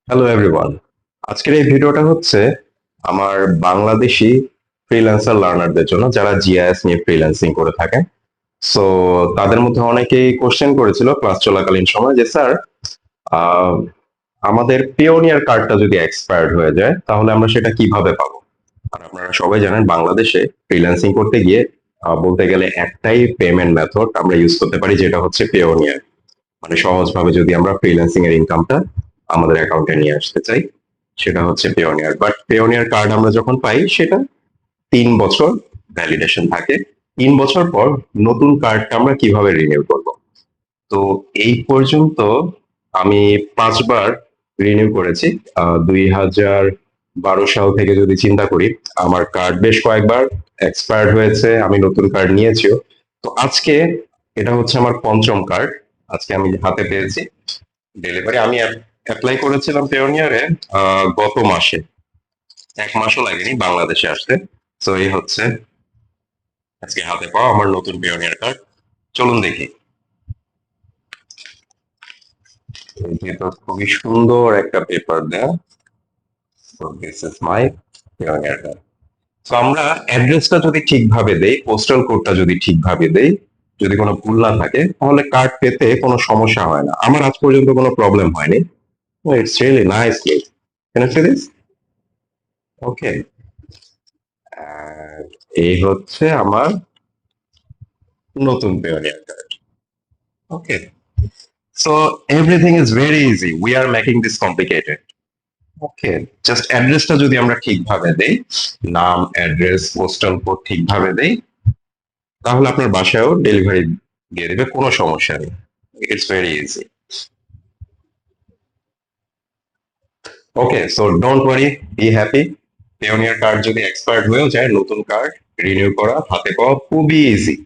Hello everyone. আজকের এই ভিডিওটা হচ্ছে আমার বাংলাদেশি ফ্রিল্যান্সার লার্নারদের জন্য যারা জিআইএস নিয়ে ফ্রিল্যান্সিং করে থাকেন। সো তাদের মধ্যে অনেকেই কোশ্চেন করেছিল ক্লাস চলাকালীন সময় যে স্যার, আহ, আমাদের পিওনিয়ার কার্ডটা যদি এক্সপায়ার্ড হয়ে যায় তাহলে আমরা সেটা কিভাবে পাবো। আর আপনারা সবাই জানেন বাংলাদেশে ফ্রিল্যান্সিং করতে গিয়ে বলতে গেলে একটাই পেমেন্ট মেথড আমরা ইউজ করতে পারি, যেটা হচ্ছে পেওনিয়ার। মানে সহজভাবে যদি আমরা ফ্রিল্যান্সিং এর ইনকামটা আমাদের অ্যাকাউন্টে নিয়ে আসতে চাই, সেটা হচ্ছে পেওনিয়ার। বাট পেওনিয়ার কার্ড আমরা যখন পাই সেটা 3 বছর ভ্যালিডেশন থাকে। 3 বছর পর নতুন কার্ডটা আমরা কিভাবে রিনিউ করব? তো এই পর্যন্ত আমি 5বার রিনিউ করেছি। 2012 সাল থেকে যদি চিন্তা করি, আমার কার্ড বেশ কয়েকবার এক্সপায়ার্ড হয়েছে, আমি নতুন কার্ড নিয়েছিও। তো আজকে এটা হচ্ছে আমার পঞ্চম কার্ড, আজকে আমি হাতে পেয়েছি। ডেলিভারি আমি অ্যাপ্লাই করেছিলাম পেওনিয়ারে গত মাসে, 1 মাসও লাগেনি বাংলাদেশে আসতে। তো এই হচ্ছে আজকে হাতে পাওয়া আমার নতুন পিওনিয়ার কার্ড। চলুন দেখি। এই তো খুবই সুন্দর একটা পেপার দেয়া। This is my pioneer card. তো আমরা অ্যাড্রেসটা যদি ঠিকভাবে দেই, পোস্টাল কোডটা যদি ঠিকভাবে দেই, যদি কোনো ভুল না থাকে, তাহলে কার্ড পেতে কোনো সমস্যা হয় না। আমার আজ পর্যন্ত কোনো প্রবলেম হয়নি। It's really nice cake. Can you see this? Okay. এই হচ্ছে আমার নতুন Payoneer card. Okay. So everything is very easy. We are making this complicated. Okay, just অ্যাড্রেসটা যদি আমরা ঠিকভাবে দেই, নাম, অ্যাড্রেস, পোস্টাল কোড ঠিকভাবে দেই, তাহলে আপনার বাসায়ও ডেলিভারি দিয়ে দেবে, কোনো সমস্যা নেই। It's very easy. Okay, so don't worry, be happy. Payoneer card যদি এক্সপায়ার্ড হয়েও যায়, নতুন কার্ড রিনিউ করা হাতে পাওয়া খুবই ইজি।